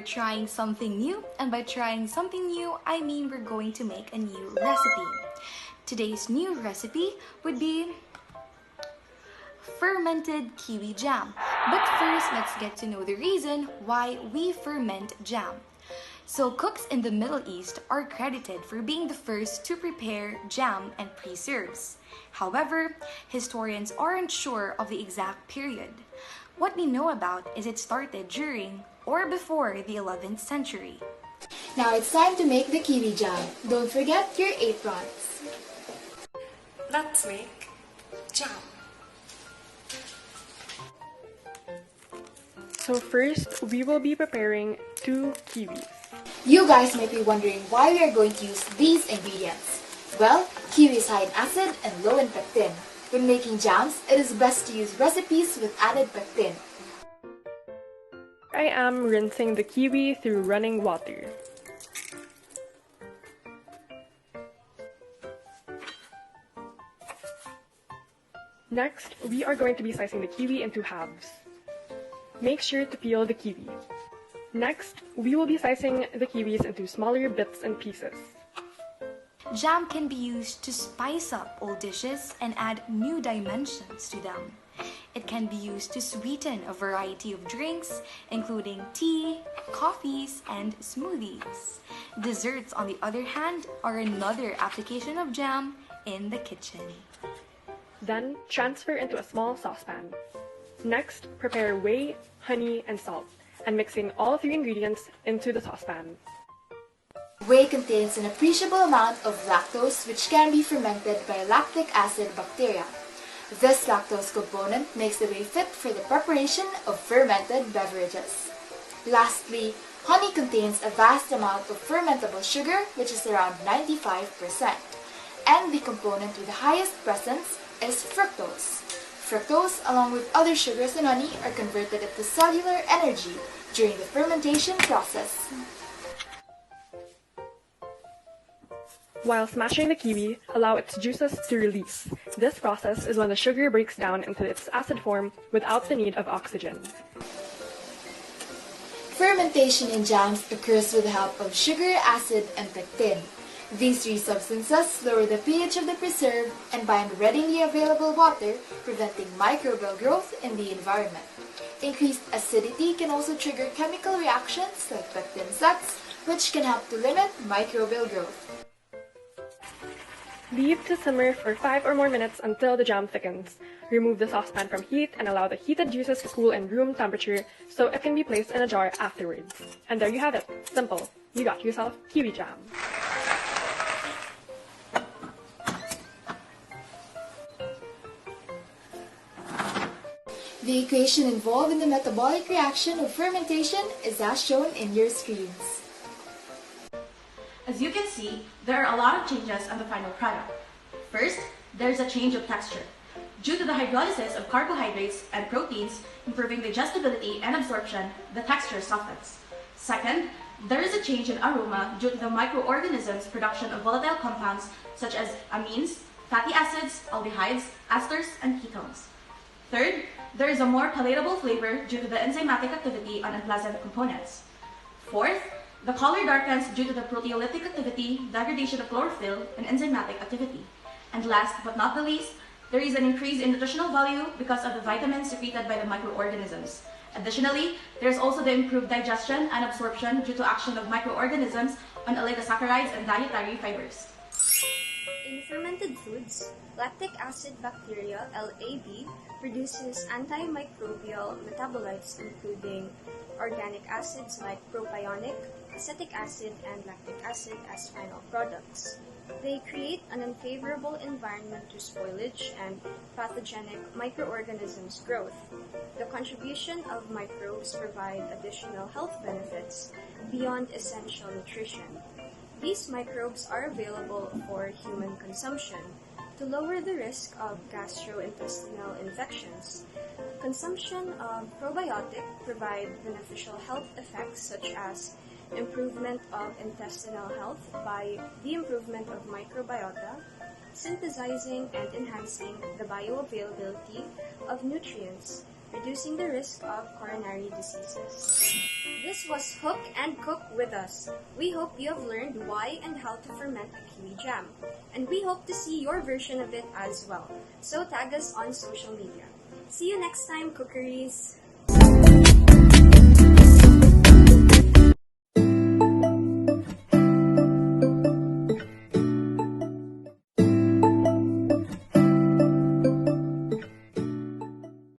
we're trying something new, and by trying something new, I mean we're going to make a new recipe. Today's new recipe would be fermented kiwi jam. But first, let's get to know the reason why we ferment jam. So cooks in the Middle East are credited for being the first to prepare jam and preserves. However, historians aren't sure of the exact period. What we know about is it started during or before the 11th century. Now it's time to make the kiwi jam. Don't forget your aprons. Let's make jam. So first, we will be preparing 2 kiwis. You guys might be wondering why we are going to use these ingredients. Well, kiwi is high in acid and low in pectin. When making jams, it is best to use recipes with added pectin. I am rinsing the kiwi through running water. Next, we are going to be slicing the kiwi into halves. Make sure to peel the kiwi. Next, we will be slicing the kiwis into smaller bits and pieces. Jam can be used to spice up old dishes and add new dimensions to them. It can be used to sweeten a variety of drinks, including tea, coffees, and smoothies. Desserts, on the other hand, are another application of jam in the kitchen. Then, transfer into a small saucepan. Next, prepare whey, honey, and salt, and mixing all 3 ingredients into the saucepan. Whey contains an appreciable amount of lactose which can be fermented by lactic acid bacteria. This lactose component makes the whey fit for the preparation of fermented beverages. Lastly, honey contains a vast amount of fermentable sugar, which is around 95%. And the component with the highest presence is fructose. Fructose, along with other sugars in honey, are converted into cellular energy during the fermentation process. While smashing the kiwi, allow its juices to release. This process is when the sugar breaks down into its acid form without the need of oxygen. Fermentation in jams occurs with the help of sugar, acid, and pectin. These 3 substances lower the pH of the preserve and bind readily available water, preventing microbial growth in the environment. Increased acidity can also trigger chemical reactions like pectin sets, which can help to limit microbial growth. Leave to simmer for 5 or more minutes until the jam thickens. Remove the saucepan from heat and allow the heated juices to cool in room temperature so it can be placed in a jar afterwards. And there you have it. Simple. You got yourself kiwi jam. The equation involved in the metabolic reaction of fermentation is as shown in your screens. As you can see, there are a lot of changes on the final product. First, there's a change of texture. Due to the hydrolysis of carbohydrates and proteins improving digestibility and absorption, the texture softens. Second, there is a change in aroma due to the microorganisms' production of volatile compounds such as amines, fatty acids, aldehydes, esters, and ketones. Third, there is a more palatable flavor due to the enzymatic activity on unpleasant components. Fourth, the color darkens due to the proteolytic activity, degradation of chlorophyll, and enzymatic activity. And last but not the least, there is an increase in nutritional value because of the vitamins secreted by the microorganisms. Additionally, there is also the improved digestion and absorption due to action of microorganisms on oligosaccharides and dietary fibers. In fermented foods, lactic acid bacteria, LAB, produces antimicrobial metabolites including organic acids like propionic, acetic acid, and lactic acid as final products. They create an unfavorable environment to spoilage and pathogenic microorganisms' growth. The contribution of microbes provide additional health benefits beyond essential nutrition. These microbes are available for human consumption to lower the risk of gastrointestinal infections. Consumption of probiotic provide beneficial health effects such as improvement of intestinal health by the improvement of microbiota, synthesizing and enhancing the bioavailability of nutrients, reducing the risk of coronary diseases. This was Hook and Cook with us. We hope you have learned why and how to ferment a kiwi jam, and we hope to see your version of it as well. So tag us on social media. See you next time, cookeries!